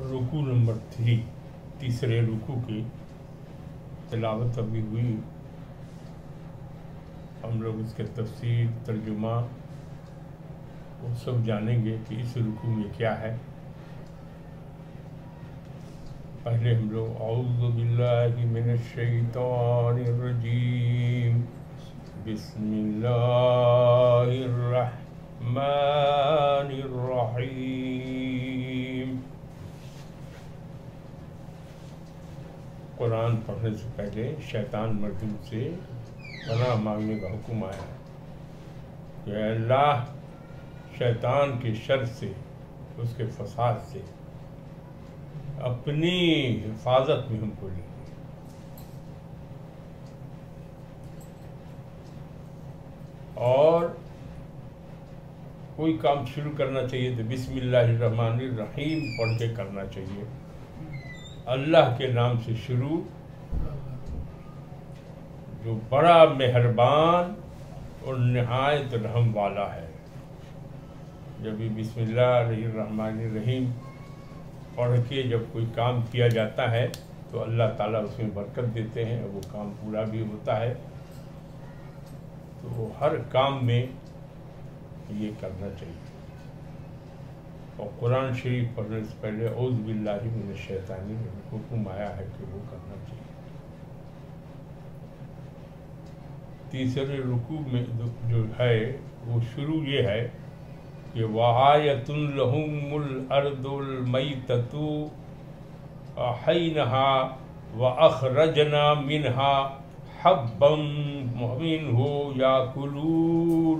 रुकू नंबर 3, तीसरे रुकू की तिलावत अभी हुई। हम लोग इसके तफसीर तर्जुमा वो सब जानेंगे कि इस रुकू में क्या है। पहले हम लोग औज़ु बिल्लाहि मिनश शैतानिर रजीम बिस्मिल्लाहिर रहमानिर रहीम। कुरान पढ़ने से पहले शैतान मर्दूद से पनाह मांगने का हुक्म आया कि अल्लाह शैतान के शर से, उसके फसाद से अपनी हिफाजत में हमको लीजिए। और कोई काम शुरू करना चाहिए तो बिस्मिल्लाहिर्रहमानिर्रहीम पढ़ के करना चाहिए। अल्लाह के नाम से शुरू, जो बड़ा मेहरबान और निहायत रहम वाला है। जब भी बिस्मिल्लाहिर्रहमानिर्रहीम पढ़ के जब कोई काम किया जाता है तो अल्लाह ताला उसमें बरकत देते हैं और वो काम पूरा भी होता है। तो हर काम में ये करना चाहिए। और कुरान शरीफ पढ़ने से पहले औज़ु बिल्लाहि मिनश शैतानिर रजीम हुक्म आया है कि वो करना चाहिए। तीसरे रुकू में जो है वो शुरू ये है कि वआयतुन लहुमुल अर्दुल मैततु अहय्नहा व अखरजना मिनहा हब्बन मिन्हु याकुलून।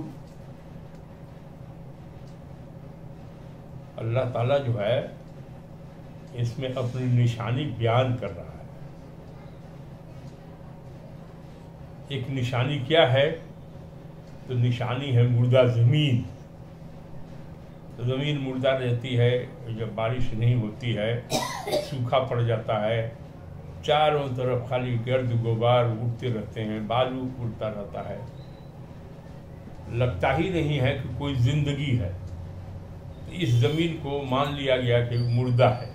अल्लाह ताला जो है इसमें अपनी निशानी बयान कर रहा है। एक निशानी क्या है? तो निशानी है मुर्दा ज़मीन। तो ज़मीन मुर्दा रहती है, जब बारिश नहीं होती है सूखा पड़ जाता है, चारों तरफ खाली गर्द गुबार उड़ते रहते हैं, बालू उड़ता रहता है, लगता ही नहीं है कि कोई ज़िंदगी है। तो इस ज़मीन को मान लिया गया कि मुर्दा है।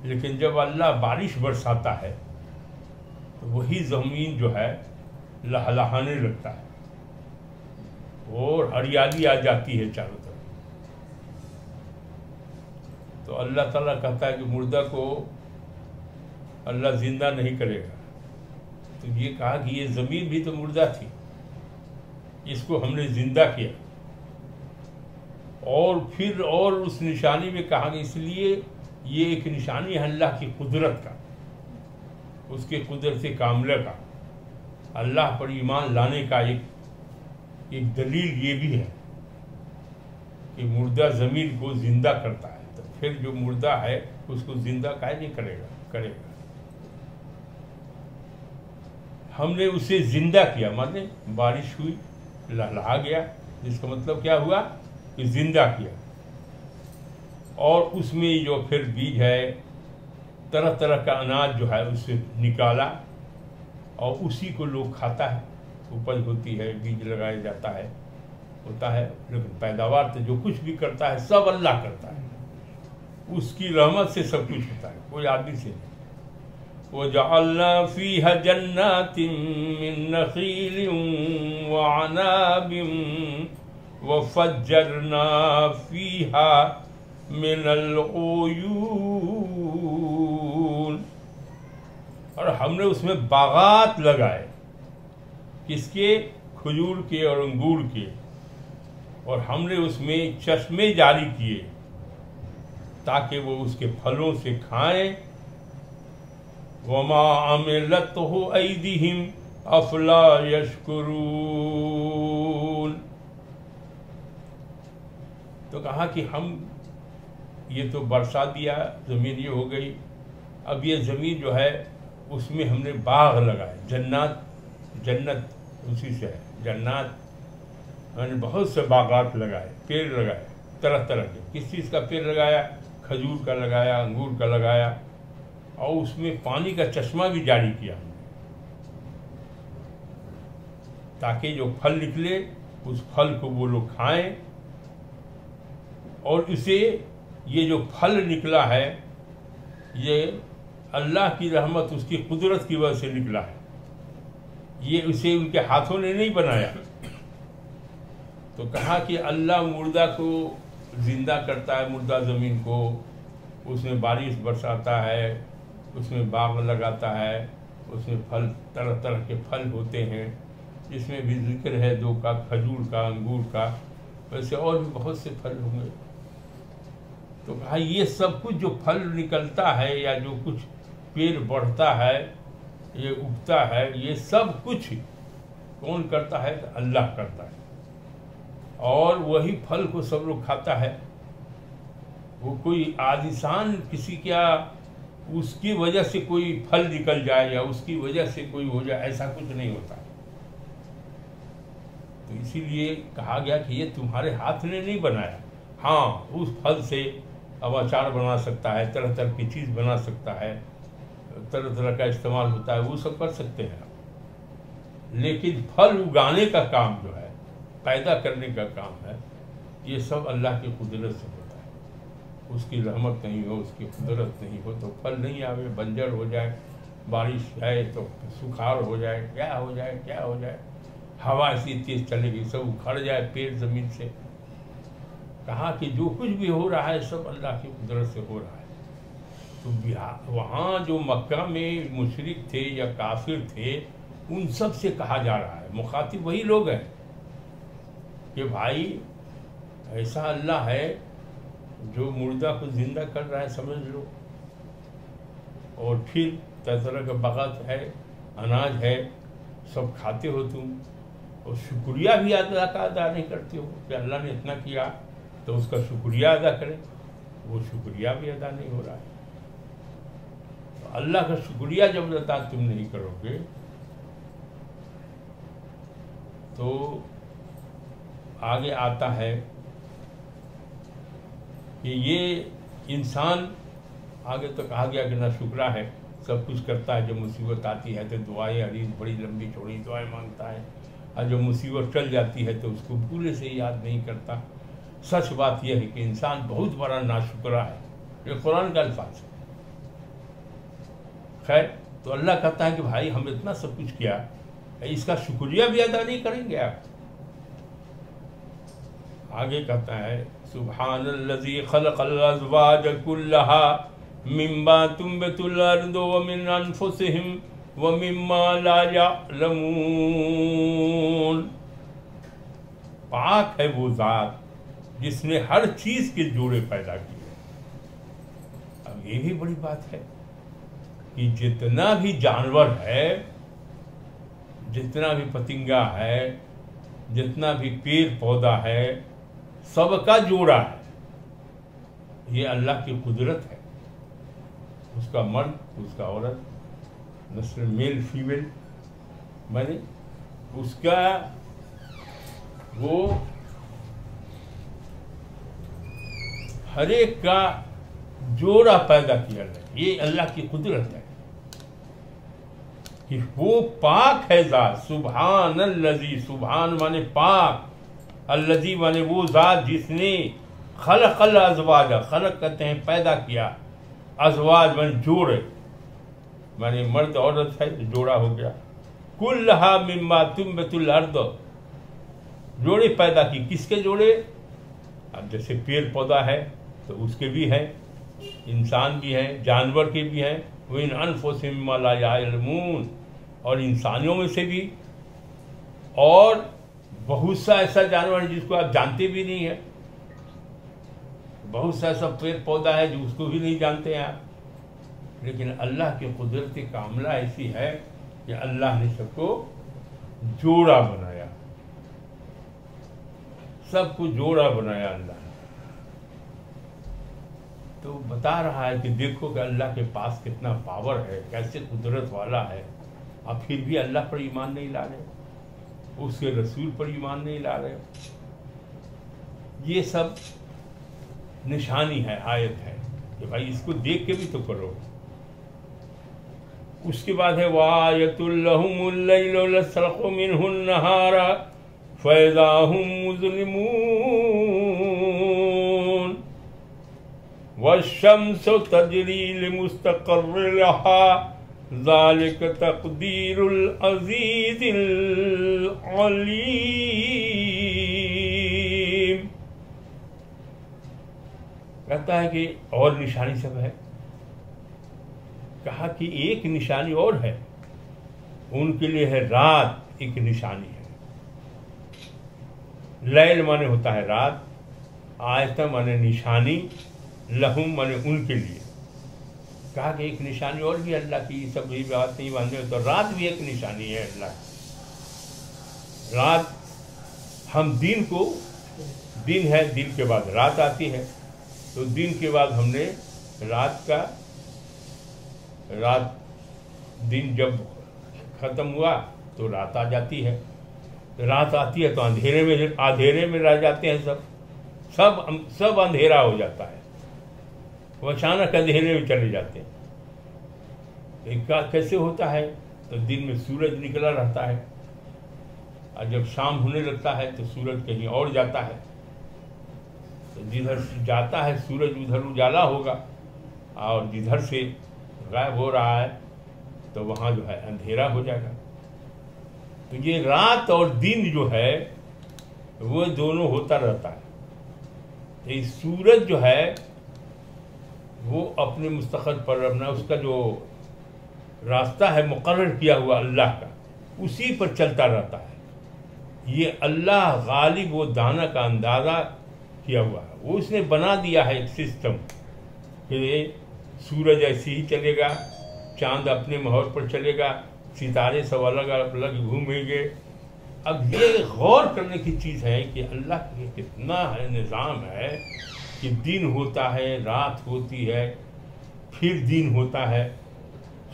लेकिन जब अल्लाह बारिश बरसाता है तो वही ज़मीन जो है लहलहाने लगता है और हरियाली आ जाती है चारों तरफ। तो अल्लाह ताला कहता है कि मुर्दा को अल्लाह जिंदा नहीं करेगा। तो ये कहा कि ये ज़मीन भी तो मुर्दा थी, इसको हमने जिंदा किया। और फिर और उस निशानी में कहा कि इसलिए ये एक निशानी है अल्लाह की कुदरत का, उसके कुदरत कामिला का, अल्लाह पर ईमान लाने का एक दलील ये भी है कि मुर्दा ज़मीन को जिंदा करता है। तो फिर जो मुर्दा है उसको जिंदा काहे नहीं करेगा। हमने उसे जिंदा किया, माने बारिश हुई, लहलहा गया, जिसका मतलब क्या हुआ कि जिंदा किया। और उसमें जो फिर बीज है, तरह तरह का अनाज जो है उससे निकाला और उसी को लोग खाता है। उपज होती है, बीज लगाया जाता है, होता है। लेकिन पैदावार तो जो कुछ भी करता है सब अल्लाह करता है, उसकी रहमत से सब कुछ होता है, कोई आदमी से नहीं। वजअलना फीहा जन्नातिन मिन नखीलिन व अनाबिन वफज्जरना फीहा मिनल उयून। और हमने उसमें बागात लगाए, किसके? खजूर के और अंगूर के। और हमने उसमें चश्मे जारी किए ताकि वो उसके फलों से खाएं। वमा अमिलतहु ऐदीहिम अफला यशकुरून। तो कहा कि हम ये तो बरसा दिया, ज़मीन ये हो गई। अब ये ज़मीन जो है उसमें हमने बाग लगाए, जन्नत उसी से है, जन्नत मैंने बहुत से बागात लगाए, पेड़ लगाए तरह तरह के। किस चीज़ का पेड़ लगाया? खजूर का लगाया, अंगूर का लगाया, और उसमें पानी का चश्मा भी जारी किया हमने, ताकि जो फल निकले उस फल को वो लोग खाएं और इसे یہ جو پھل نکلا ہے یہ اللہ کی رحمت، اس کی قدرت کی وجہ سے نکلا ہے، یہ اسے ان کے ہاتھوں نے نہیں بنایا۔ تو کہا کہ اللہ مردہ کو زندہ کرتا ہے، مردہ زمین کو، اس میں بارش برساتا ہے، اس میں باغ لگاتا ہے، اس میں پھل، طرح طرح کے پھل ہوتے ہیں، جس میں بھی ذکر ہے 2 کا، کھجور کا، انگور کا، ویسے اور بھی بہت سے پھل ہوں گے۔ تو کہا یہ سب کچھ جو پھل نکلتا ہے یا جو کچھ پیڑ بڑھتا ہے، یہ اگتا ہے، یہ سب کچھ کون کرتا ہے؟ اللہ کرتا ہے، اور وہی پھل کو سب لوگ کھاتا ہے۔ وہ کوئی عاجزان کسی کیا اس کی وجہ سے کوئی پھل نکل جائے یا اس کی وجہ سے کوئی ہو جائے، ایسا کچھ نہیں ہوتا۔ تو اسی لیے کہا گیا کہ یہ تمہارے ہاتھ نے نہیں بنایا۔ ہاں، اس پھل سے اب اچار بنا سکتا ہے، طرح طرح کی چیز بنا سکتا ہے، طرح طرح کا استعمال ہوتا ہے، وہ سب کر سکتے ہیں، لیکن پھل اگانے کا کام جو ہے، پیدا کرنے کا کام ہے، یہ سب اللہ کی قدرت سے ہوتا ہے۔ اس کی رحمت نہیں ہو، اس کی قدرت نہیں ہو تو پھل نہیں آوے، بنجر ہو جائے، بارش ہے تو سکھاڑ ہو جائے، کیا ہو جائے کیا ہو جائے، ہوا ایسی تیز چلے گی، سب اکھڑ جائے پیڑ زمین سے۔ کہا کہ جو کچھ بھی ہو رہا ہے سب اللہ کی قدرت سے ہو رہا ہے۔ تو وہاں جو مکہ میں مشرک تھے یا کافر تھے، ان سب سے کہا جا رہا ہے، مخاطب وہی لوگ ہیں کہ بھائی ایسا اللہ ہے جو مردہ کو زندہ کر رہا ہے، سمجھ لو، اور پھر طرح طرح کا بغت ہے، اناج ہے، سب کھاتے ہو تم، اور شکریہ بھی ادا نہیں کرتے ہو کہ اللہ نے اتنا کیا تو اس کا شکریہ ادا کریں، وہ شکریہ بھی ادا نہیں ہو رہا ہے۔ تو اللہ کا شکریہ جب ادا تم نہیں کرو گے تو آگے آتا ہے کہ یہ انسان، آگے تو کہا گیا کہ نہ شکرہ ہے، سب کچھ کرتا ہے، جب مصیبت آتی ہے تو دعائیں عریض بڑی لمبی چوڑی دعائیں مانگتا ہے، اور جب مصیبت ٹل جاتی ہے تو اس کو بھولے سے یاد نہیں کرتا۔ سچ بات یہ ہے کہ انسان بہت بڑا ناشکرہ ہے، یہ قرآن کا الفاظ ہے۔ خیر، تو اللہ کہتا ہے کہ بھائی ہم اتنا سب کچھ کیا، اس کا شکریہ بھی ادا نہیں کریں گے آپ؟ آگے کہتا ہے سبحان الذی خلق الازواج كلها مما تنبت الارض ومن انفسهم ومما لا يعلمون۔ پاک ہے وہ ذات جس نے ہر چیز کے جوڑے پیدا کیے۔ اب یہ بھی بڑی بات ہے کہ جتنا بھی جانور ہے، جتنا بھی پتنگا ہے، جتنا بھی پیڑ پودا ہے، سب کا جوڑا ہے، یہ اللہ کی قدرت ہے۔ اس کا مرد، اس کا عورت، نسل میل فیمیل، میں نے اس کا وہ ہر ایک کا جوڑا پیدا کیا ہے، یہ اللہ کی قدرت ہے کہ وہ پاک ہے ذات۔ سبحان الذی، سبحان مانے پاک، الذی مانے وہ ذات جس نے خلق الازواج، خلق کہتے ہیں پیدا کیا، ازواج مانے جوڑے، مانے مرد عورت ہے جوڑا ہو گیا، کلھا مما تنبت الارض، جوڑے پیدا کی، کس کے جوڑے؟ اب جیسے پیڑ پودا ہے تو اس کے بھی ہیں، انسان بھی ہیں، جانور کے بھی ہیں، وَإِنْ أَنفُسِهِمْ مَا لَا يَعْلَمُونَ، اور انسانیوں میں سے بھی، اور بہت سا ایسا جانور ہے جس کو آپ جانتے بھی نہیں ہیں، بہت سا ایسا پیڑ پودا ہے جو اس کو بھی نہیں جانتے ہیں آپ، لیکن اللہ کی قدرت کاملہ ایسی ہے کہ اللہ نے سب کو جوڑا بنایا، سب کو جوڑا بنایا اللہ نے۔ تو بتا رہا ہے کہ دیکھو کہ اللہ کے پاس کتنا پاور ہے، کیسے قدرت والا ہے، آپ پھر بھی اللہ پر ایمان نہیں لا رہے، اس کے رسول پر ایمان نہیں لا رہے۔ یہ سب نشانی ہے، آیت ہے کہ بھائی اس کو دیکھ کے بھی تو کرو۔ اس کے بعد ہے وَآیَةٌ لَهُمُ اللَّيْلُ نَسْلَخُ مِنْهُ النَّهَارَ فَإِذَا هُمْ مُظْلِمُونَ۔ والشمس تجری لمستقر لها ذلك تقدیر العزیز العلیم. کہتا ہے کہ اور نشانی سب ہے. کہا کہ ایک نشانی اور ہے، ان کے لیے ہے رات ایک نشانی ہے. لیل مانے ہوتا ہے رات، آیت مانے نشانی، لہم مانے ان کے لیے. کہا کہ ایک نشانی اور بھی اللہ کی، سب بھی بات نہیں باندھے تو رات بھی ایک نشانی ہے اللہ کی. رات ہم دن کو، دن ہے، دن کے بعد رات آتی ہے، تو دن کے بعد ہم نے رات کا، رات دن جب ختم ہوا تو رات آ جاتی ہے. رات آتی ہے تو اندھیرے میں رہ جاتے ہیں سب اندھیرا ہو جاتا ہے، وہ اچانک اندھیرے میں چلے جاتے ہیں. کیسے ہوتا ہے؟ تو دن میں سورج نکلا رہتا ہے، اور جب شام ہونے لگتا ہے تو سورج کہیں اور جاتا ہے، تو جدھر جاتا ہے سورج ادھر اجالا ہوگا، اور جدھر سے غائب ہو رہا ہے تو وہاں جو ہے اندھیرا ہو جائے گا. تو یہ رات اور دن جو ہے وہ دونوں ہوتا رہتا ہے. یہ سورج جو ہے وہ اپنے مستقر پر اپنا اس کا جو راستہ ہے مقرر کیا ہوا اللہ کا، اسی پر چلتا رہتا ہے. یہ اللہ غالب و دانا کا اندازہ کیا ہوا ہے، وہ اس نے بنا دیا ہے ایک سسٹم کہ سورج ایسے ہی چلے گا، چاند اپنے محور پر چلے گا، ستارے سب الگ الگ گھومیں گے. اب یہ غور کرنے کی چیز ہے کہ اللہ کا کتنا ہے نظام ہے کہ دن ہوتا ہے، رات ہوتی ہے، پھر دن ہوتا ہے،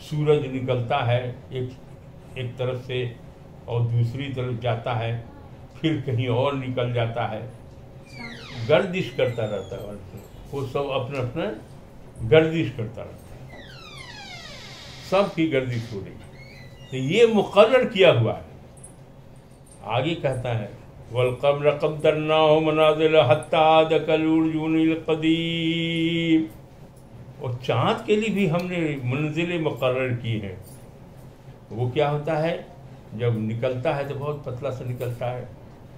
سورج نکلتا ہے ایک طرف سے اور دوسری طرف جاتا ہے، پھر کہیں اور نکل جاتا ہے، گردش کرتا رہتا ہے. وہ سب اپنا اپنا گردش کرتا رہتا ہے، سب کی گردش ہو رہی ہے. تو یہ مقرر کیا ہوا ہے. آگے کہتا ہے وَالْقَمْرَ قَدَّرْنَاهُ مَنَازِلَ حَتَّىٰ عَادَ كَالْعُرْجُونِ الْقَدِيمِ. اور چاند کے لیے بھی ہم نے منزلیں مقرر کی ہیں. وہ کیا ہوتا ہے؟ جب نکلتا ہے تو بہت پتلا سا نکلتا ہے،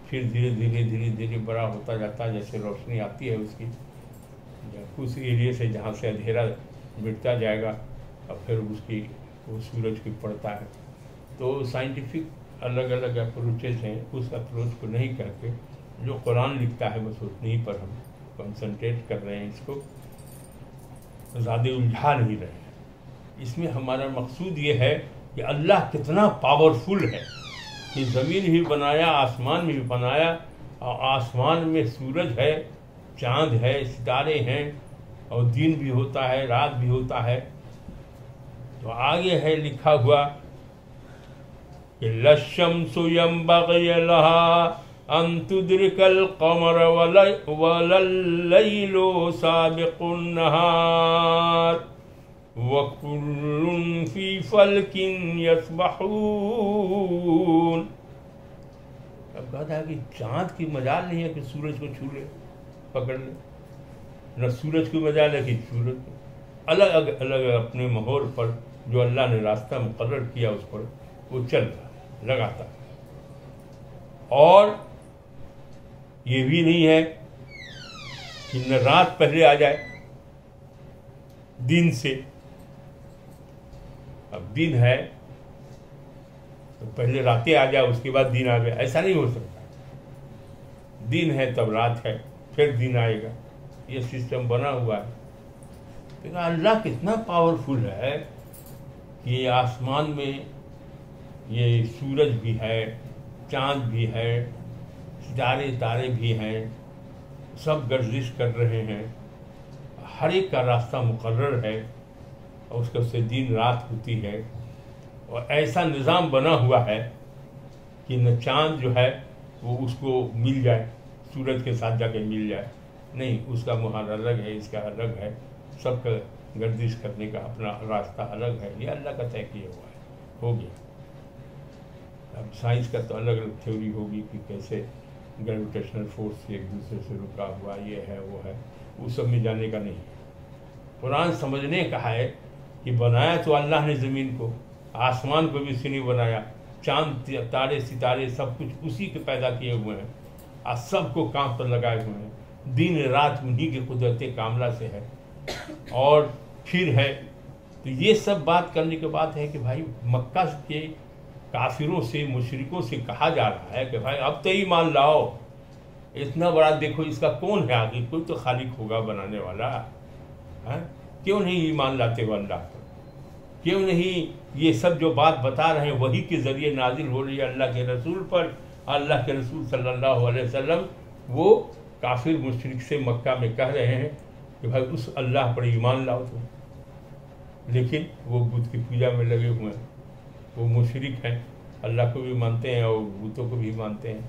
پھر دھیرے دھیرے دھیرے دھیرے بڑا ہوتا جاتا ہے، جیسے روشنی آتی ہے اس کی اس ایریے سے جہاں سے اندھیرا مٹتا جائے گا، اور پھر اس کی وہ سورج کی پڑتا ہے. تو سائنٹیفک الگ الگ اپروچز ہیں، اس اپروچ کو نہیں کر کے جو قرآن لکھتا ہے بس اتنی پر ہم کنسنٹریٹ کر رہے ہیں، اس کو زیادہ الجھا نہیں رہے ہیں. اس میں ہمارا مقصود یہ ہے کہ اللہ کتنا پاورفل ہے کہ زمین بھی بنایا، آسمان بھی بنایا، اور آسمان میں سورج ہے، چاند ہے، ستارے ہیں، اور دن بھی ہوتا ہے، رات بھی ہوتا ہے. تو آگے ہے لکھا ہوا کہ لَلشَّمْسُ يَنبَغِي لَهَا أَن تُدْرِكَ الْقَمَرَ وَلَا اللَّيْلُ سَابِقُ النَّهَارِ وَكُلٌّ فِي فَلْكٍ يَسْبَحُونَ. اب کہتا ہے کہ چاند کی مجال نہیں ہے کہ سورج کو چھو لے، پکڑ لے، نہ سورج کی مجال ہے کہ سورج کو الگ الگ اپنے محور پر جو اللہ نے راستہ مقرر کیا اس پر وہ چل رہا ہے لگاتا ہے. اور یہ بھی نہیں ہے کہ نہ رات پہلے آ جائے دن سے. اب دن ہے تو پہلے راتیں آ جائے، اس کے بعد دن آ جائے، ایسا نہیں ہو سکتا. دن ہے تب رات ہے، پھر دن آئے گا. یہ سسٹم بنا ہوا ہے. لیکن اللہ کتنا پاورفل ہے کہ آسمان میں یہ سورج بھی ہے، چاند بھی ہے، تارے بھی ہیں، سب گردش کر رہے ہیں. ہر ایک کا راستہ مقرر ہے، اور اس کا سے دن رات ہوتی ہے. اور ایسا نظام بنا ہوا ہے کہ نہ چاند جو ہے وہ اس کو مل جائے، سورج کے ساتھ جا کے مل جائے، نہیں، اس کا محل الگ ہے، اس کا الگ ہے، سب کا گردش کرنے کا اپنا راستہ الگ ہے. یہ اللہ کا طے کیا ہوا ہے، ہو گیا. اب سائنس کا تو الگ الگ تھیوری ہوگی کہ کیسے گریویٹیشنل فورس ایک دوسرے سے رکا ہوا، یہ ہے وہ ہے، وہ سب میں جانے کا نہیں ہے. कुरान समझने का है कि बनाया तो अल्लाह ने ज़मीन को, आसमान को भी उसी ने बनाया, चांद तारे सितारे सब कुछ उसी के पैदा किए हुए हैं, और सबको काम पर लगाए हुए हैं, दिन रात उन्हीं की कुदरत कामला से है। और फिर है तो ये सब बात करने के बाद है कि भाई मक्का के काफिरों से मुशरिकों से कहा जा रहा है कि भाई अब तो ईमान लाओ, इतना बड़ा देखो इसका कौन है आगे, कोई तो खालिक होगा बनाने वाला है, क्यों नहीं ईमान लाते हो अल्लाह पर, क्यों नहीं ये सब जो बात बता रहे हैं वही के ज़रिए नाजिल हो रही है अल्लाह के रसूल पर। अल्लाह के रसूल सल्लल्लाहु अलैहि वसल्लम वो काफिर मुशरिक से मक्का में कह रहे हैं कि भाई उस अल्लाह पर ईमान लाओ तुम, लेकिन वो बुत की पूजा में लगे हुए हैं, वो मुशरिक हैं, अल्लाह को भी मानते हैं और बुतों को भी मानते हैं।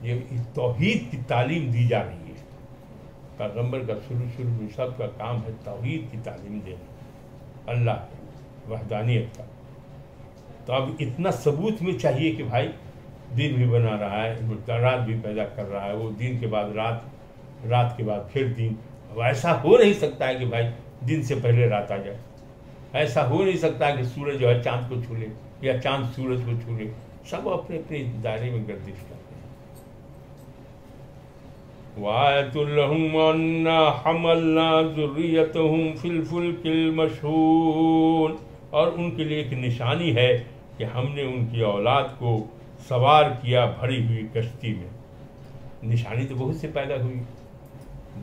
ये तौहीद की तालीम दी जा रही है, पैगंबर का शुरू में सबका काम है तौहीद की तालीम देना, अल्लाह वहदानियत का। तो अब इतना सबूत में चाहिए कि भाई दिन भी बना रहा है, रात भी पैदा कर रहा है, वो दिन के बाद रात, रात के बाद फिर दिन। अब ऐसा हो नहीं सकता है कि भाई दिन से पहले रात आ जाए, ऐसा हो नहीं सकता है कि सूरज जो है चांद को छू ले या चांद सूरज को छू ले, सब अपने अपने दायरे में गर्दिश करते हैं। वायतुल्लहुम अन्ना हमलना ज़ुर्रियतहुम फिल फुल्किल मशहून, और उनके लिए एक निशानी है कि हमने उनकी औलाद को सवार किया भरी हुई कश्ती में। निशानी तो बहुत से पैदा हुई,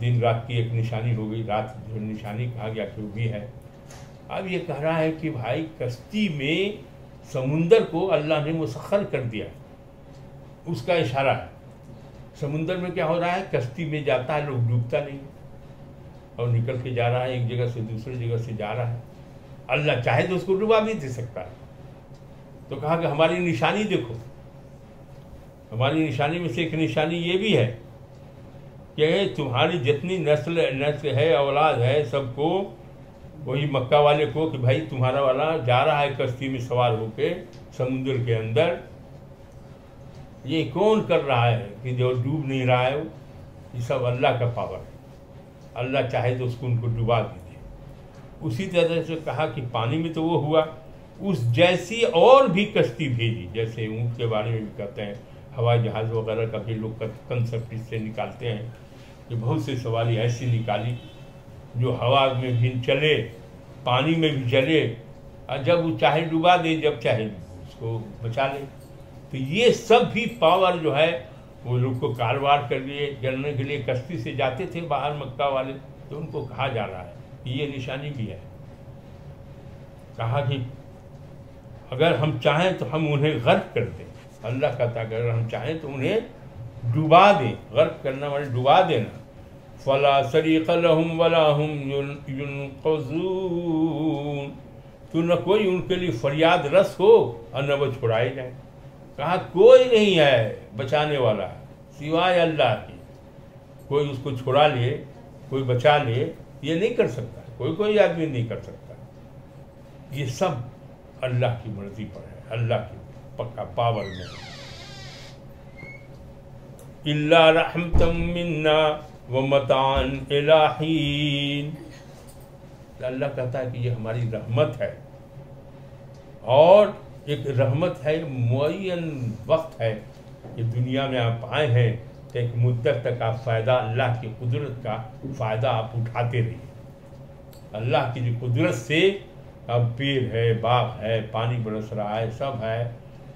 दिन रात की एक निशानी हो गई, रात जो निशानी कहा गया कि वो भी है। अब ये कह रहा है कि भाई कश्ती में समुंदर को अल्लाह ने मुसख्खर कर दिया, उसका इशारा है। समुंदर में क्या हो रहा है, कश्ती में जाता है, लोग डूबता नहीं और निकल के जा रहा है, एक जगह से दूसरी जगह से जा रहा है। अल्लाह चाहे तो उसको डुबा भी दे सकता है। तो कहा कि हमारी निशानी देखो, हमारी निशानी में से एक निशानी ये भी है कि तुम्हारी जितनी नस्ल है, औलाद है, सबको, वही मक्का वाले को, कि भाई तुम्हारा वाला जा रहा है कश्ती में सवार होके समुद्र के अंदर, ये कौन कर रहा है कि जो डूब नहीं रहा है, ये सब अल्लाह का पावर है। अल्लाह चाहे तो उसको उनको डुबा दीजिए। उसी तरह से कहा कि पानी में तो वो हुआ, उस जैसी और भी कश्ती भेजी, जैसे ऊँट के बारे में भी कहते हैं, हवाई जहाज़ वगैरह का भी लोग कंसेप्ट इससे निकालते हैं कि बहुत से सवारी ऐसी निकाली जो हवा में भी चले, पानी में भी चले, और जब वो चाहे डुबा दे, जब चाहे उसको बचा ले। तो ये सब भी पावर जो है वो लोग को कारोबार कर लिए, जलने के लिए कश्ती से जाते थे बाहर मक्का वाले, तो उनको कहा जा रहा है कि ये निशानी भी है। कहा कि अगर हम चाहें तो हम उन्हें गर्क कर दें, अल्लाह कहता है अगर हम चाहें तो उन्हें डुबा दें, गर्क करना वाले डुबा देना। फला सरीक़ लहुम वला हुम युनक़ज़ून, तो न कोई उनके लिए फरियाद रस हो और न वो छुड़ाए जाए। कहा कोई नहीं है बचाने वाला सिवाय अल्लाह की, कोई उसको छुड़ा ले, कोई बचा ले, ये नहीं कर सकता, कोई आदमी नहीं कर सकता। ये सब अल्लाह की मर्जी पर है, अल्लाह की पक्का पावर में। इल्ला रहमतम मिन्ना व मतान इला हीन, अल्लाह कहता है कि ये हमारी रहमत है, और एक रहमत है, मुअय्यन वक्त है कि दुनिया में आप आए हैं तो एक मुद्दत तक आप फ़ायदा, अल्लाह की कुदरत का फ़ायदा आप उठाते रहिए। अल्लाह की जो कुदरत से अब पेड़ है, बाग है, पानी बरस रहा है, सब है,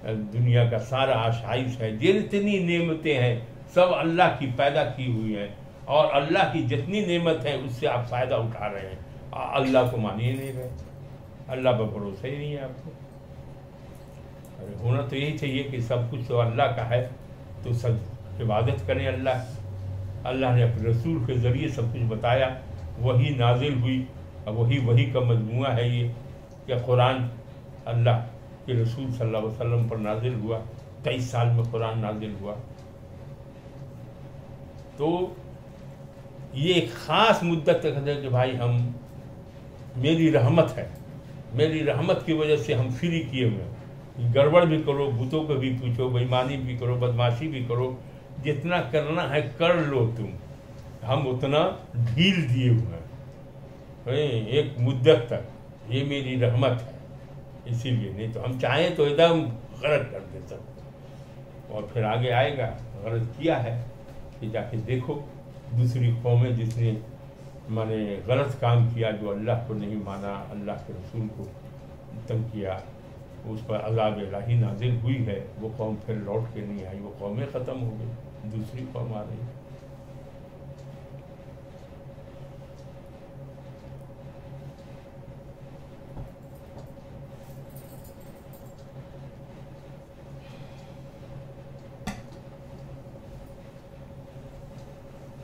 दुनिया का सारा आशाइश है, जितनी नेमतें हैं सब अल्लाह की पैदा की हुई हैं, और अल्लाह की जितनी नेमत है उससे आप फ़ायदा उठा रहे हैं। अल्लाह को मानिए नहीं रहे, अल्लाह पर भरोसा ही नहीं है आपको। अरे होना तो यही चाहिए कि सब कुछ तो अल्लाह का है, तो सब इबादत करें अल्लाह। अल्लाह ने अपने रसूल के ज़रिए सब कुछ बताया, वही नाजिल हुई, और वही का मजमूआ है ये कि कुरान अल्लाह के रसूल सल्लल्लाहु अलैहि वसल्लम पर नाजिल हुआ, 23 साल में कुरान नाजिल हुआ। तो ये एक ख़ास मुद्दत तक है कि भाई हम, मेरी रहमत है, मेरी रहमत की वजह से हम फ्री किए हुए हैं। गड़बड़ भी करो, भूतों को भी पूछो, बेईमानी भी करो, बदमाशी भी करो, जितना करना है कर लो तुम, हम उतना ढील दिए हुए हैं। ایک مدت تک، یہ میری رحمت ہے، اسی لیے، نہیں تو ہم چاہیں تو ایک دم غلط کر دے سب، اور پھر آگے آئے گا غلط کیا ہے کہ جا کے دیکھو دوسری قومیں جس نے مانے غلط کام کیا، جو اللہ کو نہیں مانا، اللہ کے رسول کو تنگ کیا، اس پر عذاب الہی نازل ہوئی ہے، وہ قوم پھر لوٹ کے نہیں آئی، وہ قومیں ختم ہو گئی، دوسری قوم آ رہی۔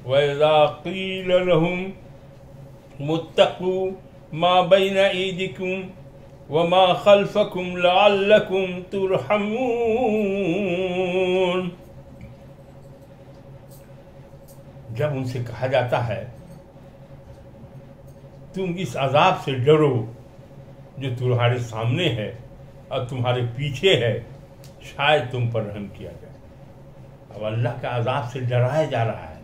وَإِذَا قِيلَ لَهُمْ اتَّقُوا مَا بَيْنَ أَيْدِيكُمْ وَمَا خَلْفَكُمْ لَعَلَّكُمْ تُرْحَمُونَ، جب ان سے کہا جاتا ہے تم اس عذاب سے ڈرو جو تمہارے سامنے ہے اور تمہارے پیچھے ہے، شاید تم پر رحم کیا جائے۔ اب اللہ کا عذاب سے ڈرایا جا رہا ہے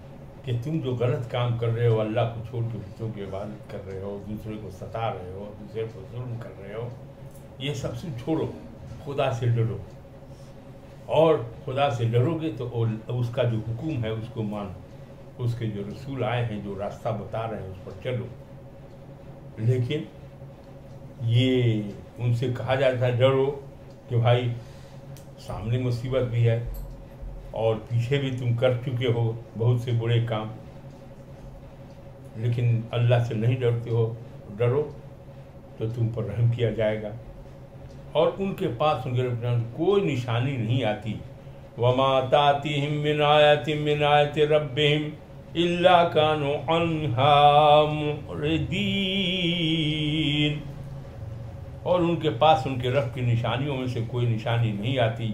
کہ تم جو غلط کام کر رہے ہو، اللہ کو چھوڑ کے بتوں کی عبادت کر رہے ہو، دوسرے کو ستا رہے ہو، دوسرے کو ظلم کر رہے ہو، یہ سب سے چھوڑو، خدا سے ڈرو، اور خدا سے ڈرو گے تو اس کا جو حکم ہے اس کو مانو، اس کے جو رسول آئے ہیں جو راستہ بتا رہے ہیں اس پر چلو۔ لیکن یہ ان سے کہا جاتا ہے ڈرو کہ بھائی سامنے مصیبت بھی ہے اور پیچھے بھی تم کر چکے ہو بہت سے برے کام، لیکن اللہ سے نہیں ڈرتے ہو، ڈرو تو تم پر رحم کیا جائے گا۔ اور ان کے پاس ان کے کوئی نشانی نہیں آتی، وَمَا تَأْتِيهِم مِّنْ آيَةٍ مِّنْ آيَاتِ رَبِّهِمْ إِلَّا كَانُوا عَنْهَا مُعْرِضِينَ، اور ان کے پاس ان کے رب کی نشانیوں میں سے کوئی نشانی نہیں آتی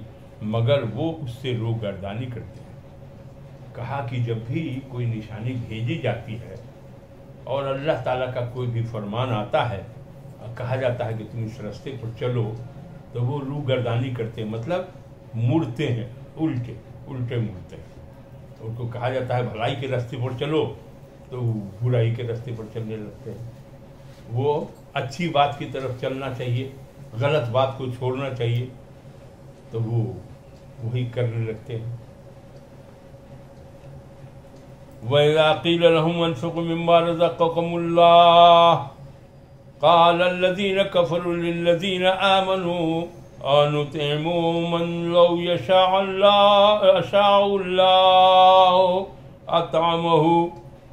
مگر وہ اس سے روگردانی کرتے ہیں۔ کہا کہ جب بھی کوئی نشانی بھیجی جاتی ہے اور اللہ تعالیٰ کا کوئی بھی فرمان آتا ہے اور کہا جاتا ہے کہ تم اس راستے پر چلو، تو وہ روگردانی کرتے ہیں، مطلب مڑتے ہیں، الٹے مڑتے ہیں۔ ان کو کہا جاتا ہے بھلائی کے راستے پر چلو تو وہ برائی کے راستے پر چلنے لگتے ہیں۔ وہ اچھی بات کی طرف چلنا چاہیے، غلط بات کو چھوڑنا چاہیے، تو وہ وہی کرنے لگتے ہیں۔ وَإِذَا قِيلَ لَهُمْ أَنفِقُوا مِمَّا رَزَقَكُمُ اللَّهُ قَالَ الَّذِينَ كَفَرُوا لِلَّذِينَ آمَنُوا أَنُطْعِمُ مَنْ لَوْ يَشَاءُ اللَّهُ أَطْعَمَهُ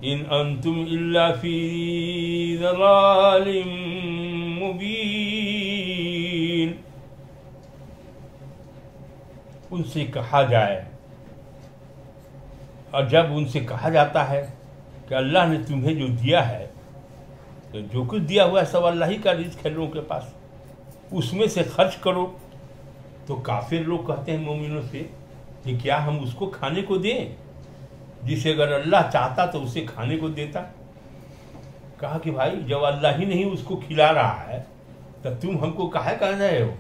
إِنْ أَنْتُمْ إِلَّا فِي ضَلَالٍ مُبِينٍ۔ ان سے کہا جائے، اور جب ان سے کہا جاتا ہے کہ اللہ نے تمہیں جو دیا ہے، تو جو کچھ دیا ہوا ہے سب اللہ ہی کا رزق ہے لوگوں کے پاس، اس میں سے خرچ کرو، تو کافر لوگ کہتے ہیں مومنوں سے کہ کیا ہم اس کو کھانے کو دیں جسے اگر اللہ چاہتا تو اسے کھانے کو دیتا۔ کہا کہ بھائی جب اللہ ہی نہیں اس کو کھلا رہا ہے تو تم ہم کو کہہ رہے ہو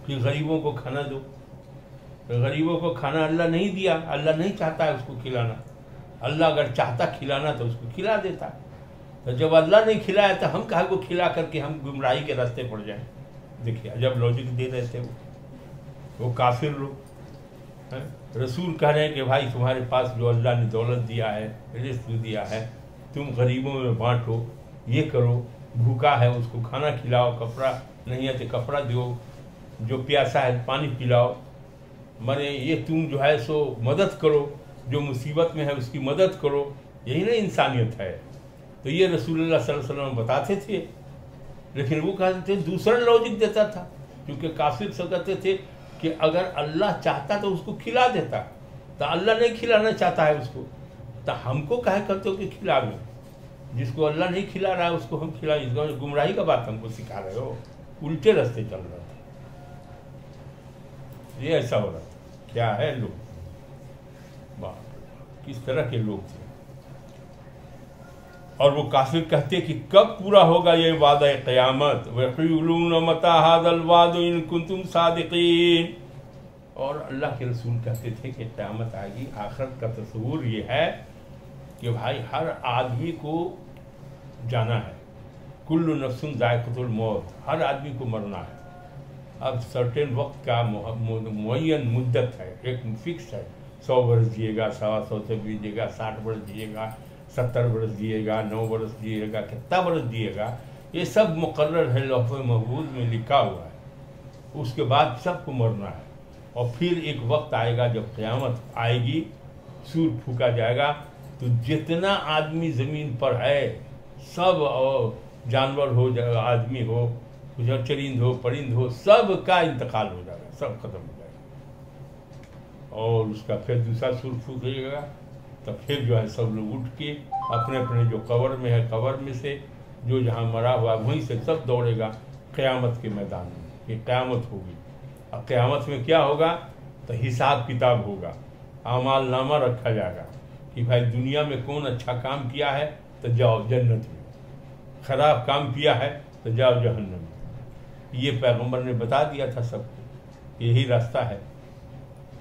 کہ غریبوں کو کھانا دو؟ غریبوں کو کھانا اللہ نہیں دیا، اللہ نہیں چاہتا ہے اس کو کھلانا، اللہ اگر چاہتا کھلانا تو اس کو کھلا دیتا، تو جب اللہ نہیں کھلایا تو ہم کہاں کو کھلا کر کے ہم گمراہی کے راستے پڑ جائیں۔ دیکھیے عجب لوجک دے رہے تھے وہ کافر لوگ۔ رسول کہہ رہے ہیں کہ بھائی تمہارے پاس جو اللہ نے دولت دیا ہے، رزق دیا ہے، تم غریبوں میں بانٹو، یہ کرو، بھوکا ہے اس کو کھانا کھلاؤ، کپڑا نہیں ہے تو کپڑا دو، جو پیاسا ہے پانی پلاؤ، مانے یہ تم جو ہے سو مدد کرو، جو مصیبت میں ہے اس کی مدد کرو، یہی نا انسانیت ہے۔ تو یہ رسول اللہ صلی اللہ علیہ وسلم بتاتے تھے، لیکن وہ کہتے تھے دوسرا لاجک دیتا تھا، کیونکہ کافر سب کہتے تھے کہ اگر اللہ چاہتا تو اس کو کھلا دیتا، تو اللہ نہیں کھلانا چاہتا ہے اس کو، تو ہم کو کہے کرتے ہو کہ کھلا دو، جس کو اللہ نہیں کھلا رہا ہے اس کو ہم کھلائیں، اس کو گمراہی کا بات ہم کو سکھا رہے ہو، الٹے راستے چل رہا تھا، یہ ایسا ہو رہا تھا۔ کیا ہے لوگ، کس طرح کے لوگ تھے۔ اور وہ کافر کہتے کہ کب پورا ہوگا یہ وعدہ قیامت، وَيَقُولُونَ مَتَىٰ هَٰذَا الْوَعْدُ إِن كُنتُمْ صَادِقِينَ، اور اللہ کے رسول کہتے تھے کہ قیامت آئے گی۔ آخرت کا تصور یہ ہے کہ بھائی ہر آدمی کو جانا ہے، कुल्लु नफ्सुन ज़ायक़तुल मौत, हर आदमी को मरना है। अब सर्टेन वक्त का मुअय्यन मुद्दत है, एक फिक्स है, 100 वर्ष जिएगा, 125 से भी जिएगा, 60 वर्ष जिएगा, 70 वर्ष जिएगा, 9 वर्ष जिएगा, कितना वर्ष जिएगा, ये सब मुकर्रर है, लौह महफूज में लिखा हुआ है। उसके बाद सबको मरना है और फिर एक वक्त आएगा जब क़यामत आएगी, सूर फूका जाएगा, तो जितना आदमी ज़मीन पर है सब, और जानवर हो, आदमी हो, चरिंद हो, परिंद हो, सब का इंतकाल हो जाएगा, सब खत्म हो जाएगा। और उसका फिर दूसरा सूर फूकेगा, तब फिर जो है सब लोग उठ के अपने अपने जो कब्र में है, कब्र में से जो जहाँ मरा हुआ वहीं से सब दौड़ेगा क़यामत के मैदान में। ये क़यामत होगी। अब क़यामत में क्या होगा, तो हिसाब किताब होगा, आमाल नामा रखा जाएगा कि भाई दुनिया में कौन अच्छा काम किया है तो जाओ जन्नत में, खराब काम किया है तो जाओ जहन्नम में। ये पैगंबर ने बता दिया था सबको, यही रास्ता है।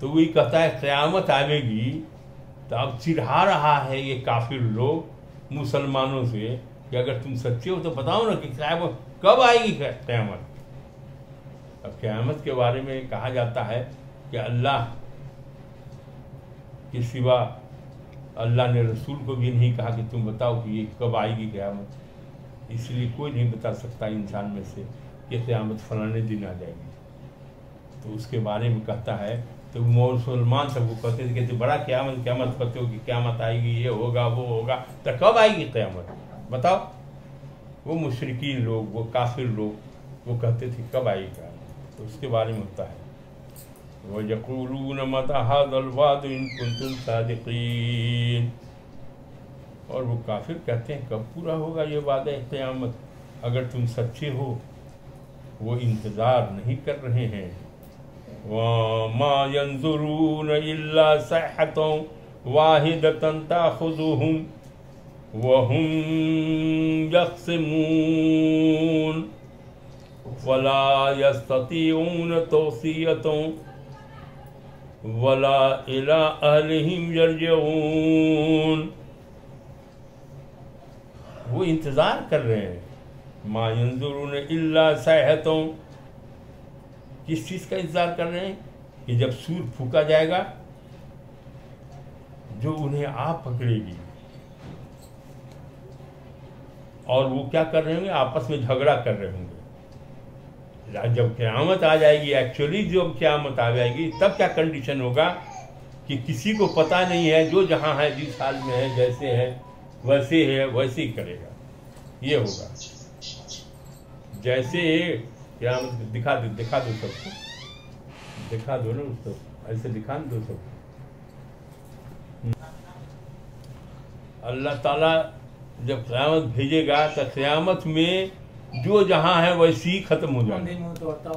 तो वही कहता है क़यामत आवेगी, तो अब चिढ़ा रहा है ये काफिर लोग मुसलमानों से कि अगर तुम सच्चे हो तो बताओ ना कि कब आएगी क़यामत। अब क़यामत के बारे में कहा जाता है कि अल्लाह के सिवा अल्लाह ने रसूल को भी नहीं कहा कि तुम बताओ कि ये कब आएगी क़यामत, इसलिए कोई नहीं बता सकता इंसान में से कि क़यामत फलाने दिन आ जाएगी। तो उसके बारे में कहता है, तो मुसलमान सबको कहते थे, कहते बड़ा क़यामत कहते हो कि क़यामत आएगी, ये होगा वो होगा, तो कब आएगी क़यामत बताओ। वो मुशरिकीन लोग, वो काफिर लोग, वो कहते थे कब आएगी क़यामत। तो उसके बारे में होता है वयक़ूलून मता हाज़ल वाद इन कुंतुम सादिक़ीन, और वो काफिर कहते हैं कब पूरा होगा ये वादा क़यामत, अगर तुम सच्चे हो। वो इंतज़ार नहीं कर रहे हैं। वमा यंज़ुरून इल्ला सयहतन वाहिदतन ताख़ुज़ुहुम वहुम यक़सिमून वला यस्ततीऊन तौसियतन वला इला अहलिहिम यरजिऊन। वो इंतज़ार कर रहे हैं। मा यंज़ुरून इल्ला सयहतन, किस चीज़ का इंतज़ार कर रहे हैं कि जब सूर फूका जाएगा जो उन्हें आ पकड़ेगी, और वो क्या कर रहे होंगे, आपस में झगड़ा कर रहे होंगे। जब क़यामत आ जाएगी, एक्चुअली जब क़यामत आ जाएगी, तब क्या कंडीशन होगा कि किसी को पता नहीं है, जो जहाँ है, जिस हाल में है, जैसे है वैसे है, वैसे ही करेगा। ये होगा जैसे क़यामत दिखा दो सबको, दिखा दो ना उसको, ऐसे दिखा दो सबको। अल्लाह ताला जब क़यामत भेजेगा तो क़यामत में जो जहाँ है वैसे ही खत्म हो जाएगा,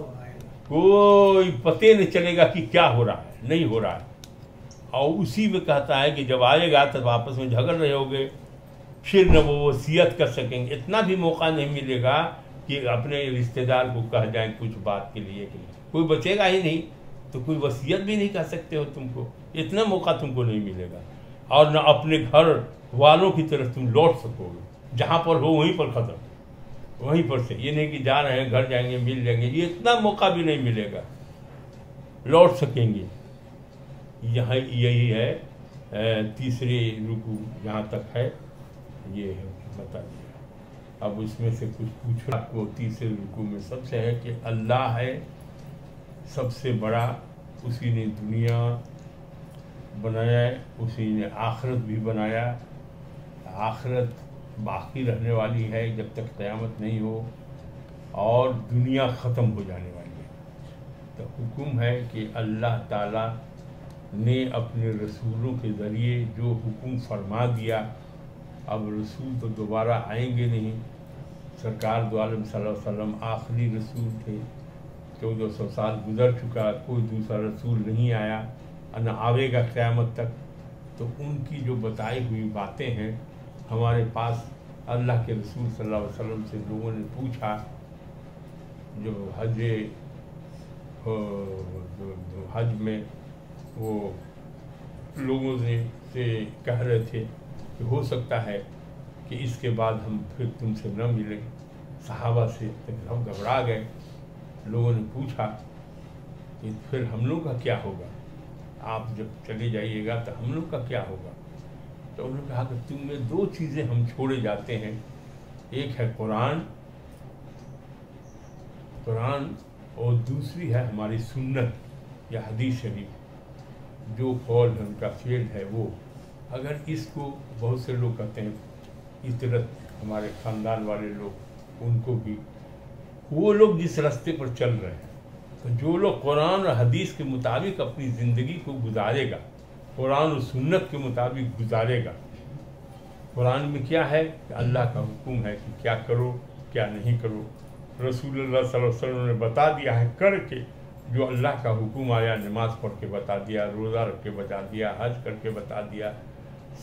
कोई पते नहीं चलेगा कि क्या हो रहा है, नहीं हो रहा है। और उसी में कहता है कि जब आएगा तब आपस में झगड़ रहे होंगे, फिर न वो वसीयत कर सकेंगे, इतना भी मौका नहीं मिलेगा कि अपने रिश्तेदार को कह जाए कुछ बात के लिए, कोई बचेगा ही नहीं, तो कोई वसीयत भी नहीं कर सकते हो, तुमको इतना मौका तुमको नहीं मिलेगा। और न अपने घर वालों की तरफ तुम लौट सकोगे, जहाँ पर हो वहीं पर खत्म, वहीं पर से, ये नहीं कि जा रहे हैं घर जाएंगे मिल जाएंगे, ये इतना मौका भी नहीं मिलेगा लौट सकेंगे। यहाँ यही है तीसरे रुकू जहाँ तक है ये है, बता दिया। अब उसमें से कुछ पूछो आपको। तीसरे रुकू में सबसे है कि अल्लाह है सबसे बड़ा, उसी ने दुनिया बनाया है, उसी ने आखिरत भी बनाया। आखिरत बाकी रहने वाली है जब तक क़यामत नहीं हो, और दुनिया ख़त्म हो जाने वाली है। तो हुक्म है कि अल्लाह ताला ने अपने रसूलों के ज़रिए जो हुक्म फरमा दिया, अब रसूल तो दोबारा आएंगे नहीं। सरकार दो आलम सल्लल्लाहु अलैहि वसल्लम आखिरी रसूल थे, 1400 साल गुजर चुका, कोई दूसरा रसूल नहीं आया, न आवेगा क़यामत तक। तो उनकी जो बताई हुई बातें हैं हमारे पास, अल्लाह के रसूल सल्लल्लाहु अलैहि वसल्लम से लोगों ने पूछा, जो हज में वो लोगों से कह रहे थे कि हो सकता है कि इसके बाद हम फिर तुमसे न मिलें, सहाबा से हम घबरा गए। लोगों ने पूछा कि फिर हम लोग का क्या होगा, आप जब चले जाइएगा तो हम लोग का क्या होगा। तो उन्होंने कहा कि तुम में दो चीज़ें हम छोड़े जाते हैं, एक है कुरान और दूसरी है हमारी सुन्नत या हदीस शरीफ। जो कौल है उनका फेल है वो, अगर इसको बहुत से लोग कहते हैं इतरत, हमारे ख़ानदान वाले लोग, उनको भी वो लोग जिस रास्ते पर चल रहे हैं, तो जो लोग कुरान और हदीस के मुताबिक अपनी ज़िंदगी को गुजारेगा, कुरान और सुन्नत के मुताबिक गुजारेगा। कुरान में क्या है कि अल्लाह का हुक्म है कि क्या करो क्या नहीं करो, रसूलुल्लाह सल्लल्लाहु अलैहि वसल्लम ने बता दिया है करके, जो अल्लाह का हुक्म आया, नमाज पढ़ के बता दिया, रोज़ा रख के बता दिया, हज करके बता दिया,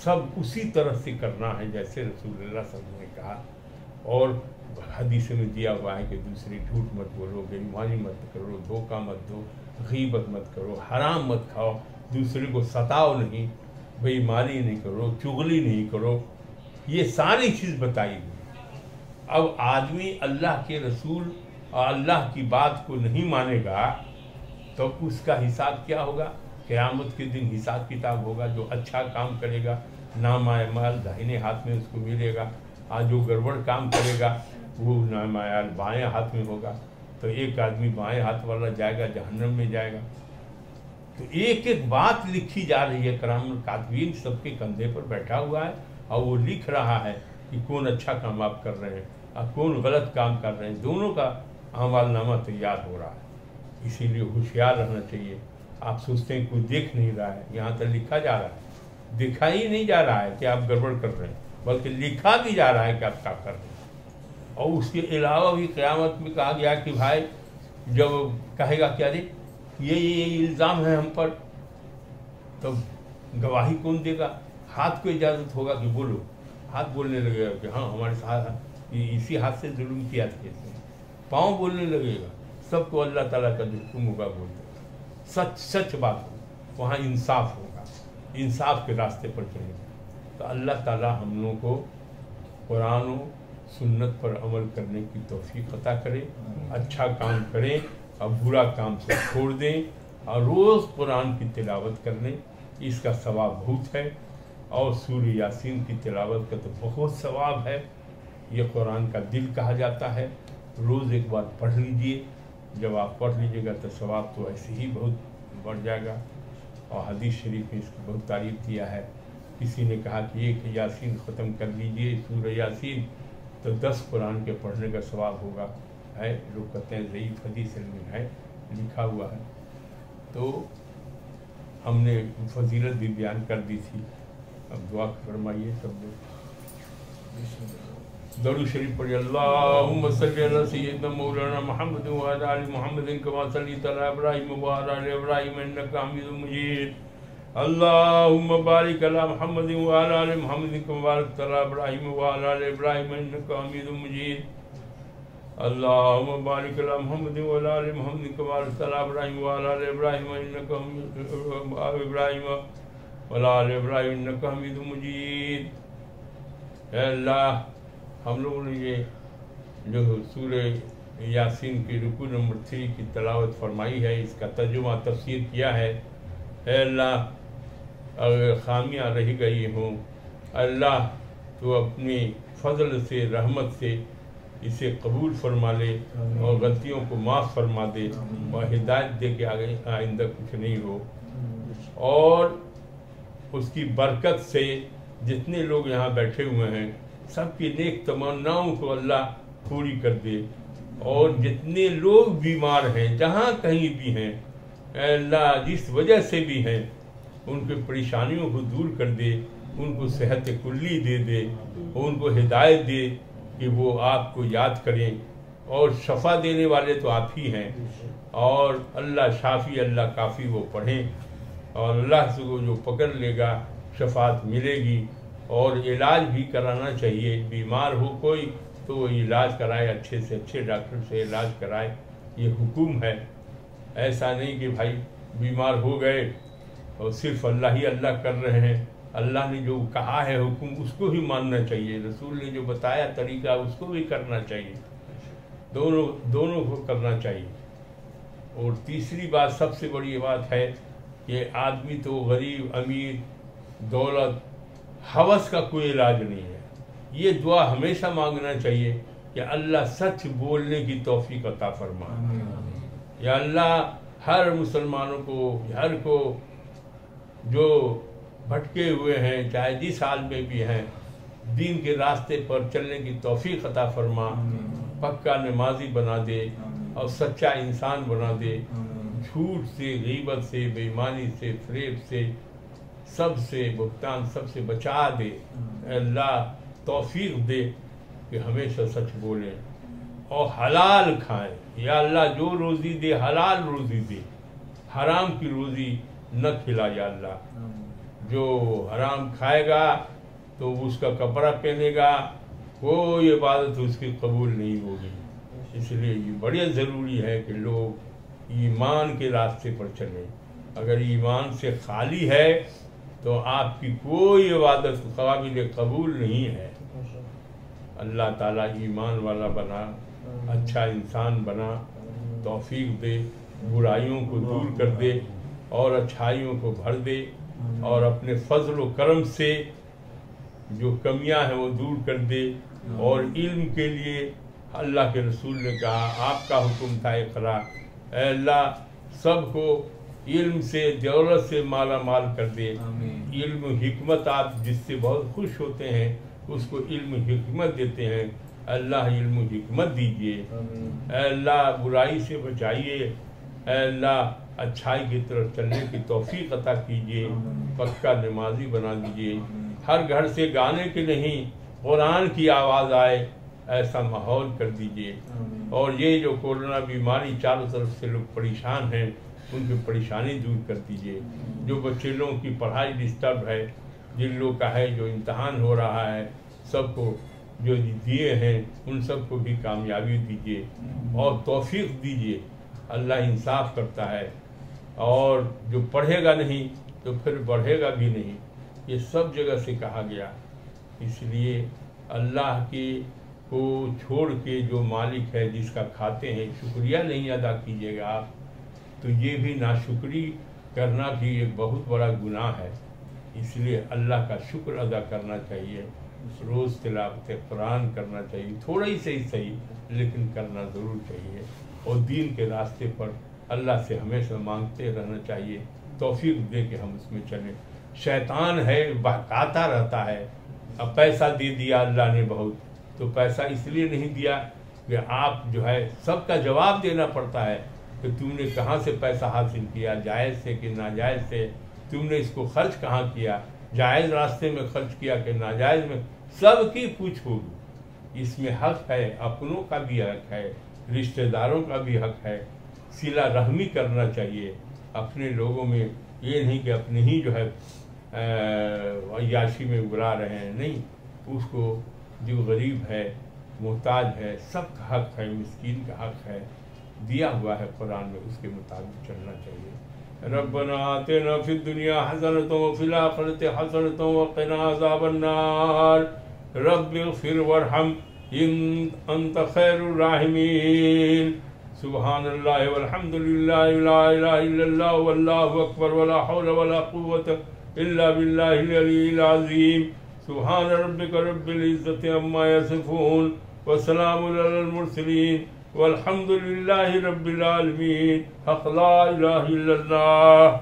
सब उसी तरह से करना है जैसे रसूलुल्लाह सल्लल्लाहु अलैहि वसल्लम ने कहा। और हदीस में दिया हुआ है कि दूसरी झूठ मत बोलो, बेईमानी मत करो, धोखा मत दो, गीबत मत करो, हराम मत खाओ, दूसरे को सताओ नहीं, बेईमानी नहीं करो, चुगली नहीं करो, ये सारी चीज़ बताई हुई। अब आदमी अल्लाह के रसूल और अल्लाह की बात को नहीं मानेगा तो उसका हिसाब क्या होगा? क़यामत के दिन हिसाब किताब होगा। जो अच्छा काम करेगा नाम आमाल दाहिने हाथ में उसको मिलेगा, और जो गड़बड़ काम करेगा वो नाम आमाल बाएँ हाथ में होगा। तो एक आदमी बाएँ हाथ वाला जाएगा जहन्नम में जाएगा। तो एक एक बात लिखी जा रही है, किराम कातिबीन सबके कंधे पर बैठा हुआ है और वो लिख रहा है कि कौन अच्छा काम आप कर रहे हैं और कौन गलत काम कर रहे हैं। दोनों का अमालनामा तैयार हो रहा है। इसीलिए होशियार रहना चाहिए। आप सोचते हैं कोई देख नहीं रहा है, यहाँ तक लिखा जा रहा है, दिखा ही नहीं जा रहा है कि आप गड़बड़ कर रहे हैं, बल्कि लिखा भी जा रहा है कि आप क्या कर रहे हैं। और उसके अलावा भी क़यामत में कहा गया कि भाई जब कहेगा क्या रे ये इल्ज़ाम है हम पर, तो गवाही कौन देगा? हाथ को इजाज़त होगा कि बोलो, हाथ बोलने लगेगा कि हाँ हमारे साथ इसी हाथ से जुल्म किया था, जैसे पाँव बोलने लगेगा, सबको अल्लाह ताला का जो हुक्म होगा बोल देगा। सच सच बात हो, वहाँ इंसाफ होगा, इंसाफ के रास्ते पर चलेगा। तो अल्लाह ताला हम लोगों को कुरान और सुन्नत पर अमल करने की तौफीक अता करे, अच्छा काम करें और बुरा काम से छोड़ दें, और रोज़ कुरान की तिलावत कर लें, इसका सवाब बहुत है। और सूरह यासीन की तिलावत का तो बहुत सवाब है। ये कुरान का दिल कहा जाता है। रोज़ एक बार पढ़ लीजिए, जब आप पढ़ लीजिएगा तो सवाब तो ऐसे ही बहुत बढ़ जाएगा। और हदीस शरीफ में इसकी बहुत तारीफ़ किया है। किसी ने कहा कि एक यासीन ख़त्म कर लीजिए, सूरह यासीन, तो 10 कुरान के पढ़ने का सवाब होगा। है लोग कहते हैं ज़ईफ़ हदीस में है, लिखा हुआ है। तो हमने फजीलत भी बयान कर दी थी। अब दुआ फरमाइए सब लोग। दरूद शरीफ पढ़िए। अल्लाहुम्मा सल्ली अला सय्यिदना मौलाना मुहम्मद व अला आलि मुहम्मद कमा सल्लैता अला इब्राहीम व अला आलि इब्राहीम इन्नका हमीदुम मजीद। अल्लाहुम्मा बारिक अला मुहम्मद व अला आलि मुहम्मद कमा बारकता अला इब्राहीम व अला आलि इब्राहीम इन्नका हमीदुम मजीद। अल्लाहुम्मा बारिक अला मुहम्मद व अला आलि मुहम्मद कमा बारकता अला इब्राहीम व अला आलि इब्राहीम इन्नका हमीदुम मजीद। अल्लाह, हम लोगों ने ये जो सूरह यासीन की रुकू नंबर 3 की तिलावत फरमाई है, इसका तर्जुमा तफसीर किया है। अल्लाह, अगर खामियाँ रह गई हों, अल्लाह तो अपनी फजल से रहमत से इसे कबूल फरमा ले और गलतियों को माफ़ फरमा दे और हिदायत दे के आगे आइंदा कुछ नहीं हो। और उसकी बरकत से जितने लोग यहाँ बैठे हुए हैं सबकी नेक तमन्नाओं को अल्लाह पूरी कर दे। और जितने लोग बीमार हैं जहाँ कहीं भी हैं, अल्लाह जिस वजह से भी हैं उनकी परेशानियों को दूर कर दे, उनको सेहत कुल्ली दे दे, उनको हिदायत दे कि वो आपको याद करें। और शफा देने वाले तो आप ही हैं। और अल्लाह शाफी अल्लाह काफ़ी वो पढ़ें, और अल्लाह से वो जो पकड़ लेगा शफात मिलेगी। और इलाज भी कराना चाहिए। बीमार हो कोई तो वो इलाज कराए, अच्छे से अच्छे डॉक्टर से इलाज कराए, ये हुक्म है। ऐसा नहीं कि भाई बीमार हो गए और सिर्फ अल्लाह ही अल्लाह कर रहे हैं। अल्लाह ने जो कहा है हुक्म उसको ही मानना चाहिए, रसूल ने जो बताया तरीका उसको भी करना चाहिए। دونوں کو کرنا چاہیے۔ اور تیسری بات، سب سے بڑی بات ہے کہ آدمی تو غریب امیر دولت ہوس کا کوئی علاج نہیں ہے۔ یہ دعا ہمیشہ مانگنا چاہیے کہ اللہ سچ بولنے کی توفیق عطا فرما۔ یا اللہ ہر مسلمانوں کو، ہر کو جو بھٹکے ہوئے ہیں چاہے جس حال میں بھی ہیں، دین کے راستے پر چلنے کی توفیق عطا فرما، پکا نمازی بنا دے اور سچا انسان بنا دے، جھوٹ سے، غیبت سے، بے ایمانی سے، فریب سے، سب سے بہتان سب سے بچا دے۔ اے اللہ توفیق دے کہ ہمیشہ سچ بولیں اور حلال کھائیں۔ یا اللہ جو روزی دے حلال روزی دے، حرام کی روزی نہ کھلا۔ یا اللہ جو حرام کھائے گا تو اس کا کپڑا پہنے گا، کوئی عبادت اس کی قبول نہیں ہوگی۔ اس لیے یہ بڑے ضروری ہے کہ لوگ ایمان کے راستے پر چلیں۔ اگر ایمان سے خالی ہے تو آپ کی کوئی عبادت قابل قبول نہیں ہے۔ اللہ تعالیٰ ایمان والا بنا، اچھا انسان بنا، توفیق دے، برائیوں کو دور کر دے اور اچھائیوں کو بھر دے، اور اپنے فضل و کرم سے جو کمیاں ہیں وہ دور کر دے۔ اور علم کے لیے اللہ کے رسول نے کہا، آپ کا حکم تھا اقرا، اے اللہ سب کو علم سے، دولت سے مالا مال کر دے۔ علم و حکمت آپ جس سے بہت خوش ہوتے ہیں اس کو علم و حکمت دیتے ہیں، اللہ علم و حکمت دیجئے۔ اے اللہ برائی سے بچائیے، اے اللہ اچھائی کی طرف چلنے کی توفیق عطا کیجئے، پکا نمازی بنا دیجئے۔ ہر گھر سے گانے کے نہیں قرآن کی آواز آئے ایسا ماحول کر دیجئے۔ اور یہ جو کورونا بیماری چاروں طرف سے لوگ پریشان ہیں ان کی پریشانی دور کر دیجئے۔ جو بچے لوگوں کی پڑھائی ڈسٹرب ہے، جن لوگ کا ہے جو امتحان ہو رہا ہے، سب کو جو دیے ہیں ان سب کو بھی کامیابی دیجئے اور توفیق دیجئے۔ اللہ انصاف کرتا ہے، اور جو پڑھے گا نہیں تو پھر بڑھے گا بھی نہیں، یہ سب جگہ سے کہا گیا۔ اس لیے اللہ کے کو چھوڑ کے جو مالک ہے جس کا کھاتے ہیں شکریہ نہیں ادا کیجیے گا آپ، تو یہ بھی ناشکری کرنا بھی ایک بہت بڑا گناہ ہے۔ اس لیے اللہ کا شکر ادا کرنا چاہیے، روز تلاوت قرآن کرنا چاہیے، تھوڑا ہی صحیح لیکن کرنا ضرور چاہیے، اور دین کے راستے پر اللہ سے ہمیشہ مانگتے رہنا چاہیے، توفیق دے کہ ہم اس میں چلیں۔ شیطان ہے بہکاتا رہتا ہے، اب پیسہ دے دیا اللہ نے بہت، تو پیسہ اس لیے نہیں دیا کہ آپ جو ہے سب کا جواب دینا پڑتا ہے کہ تم نے کہاں سے پیسہ حاصل کیا، جائز سے کہ ناجائز سے، تم نے اس کو خرچ کہاں کیا، جائز راستے میں خرچ کیا کہ ناجائز میں، سب کی پوچھ ہوگی۔ اس میں حق ہے، اپنوں کا بھی حق ہے، رشتہ داروں کا بھی حق ہے، صلہ رحمی کرنا چاہیے اپنے لوگوں میں، یہ نہیں کہ اپنے ہی جو ہے عیاشی میں اگلا رہے ہیں، نہیں، اس کو جو غریب ہے، محتاج ہے، سب کا حق ہے، مسکین کا حق ہے، دیا ہوا ہے قرآن میں، اس کے مطابق چلنا چاہیے۔ ربنا آتنا فی الدنیا حسنۃ وفی الآخرۃ حسنۃ وقنا عذاب النار رب اغفر وارحم انت خیر الراحمین۔ سبحان اللہ والحمد للہ لا الہ الا اللہ واللہ اکبر ولا حول ولا قوة الا باللہ العلی العظیم۔ سبحان ربک رب العزت عما یصفون وسلام علی المرسلین والحمد للہ رب العالمین۔ حق لا الہ الا اللہ۔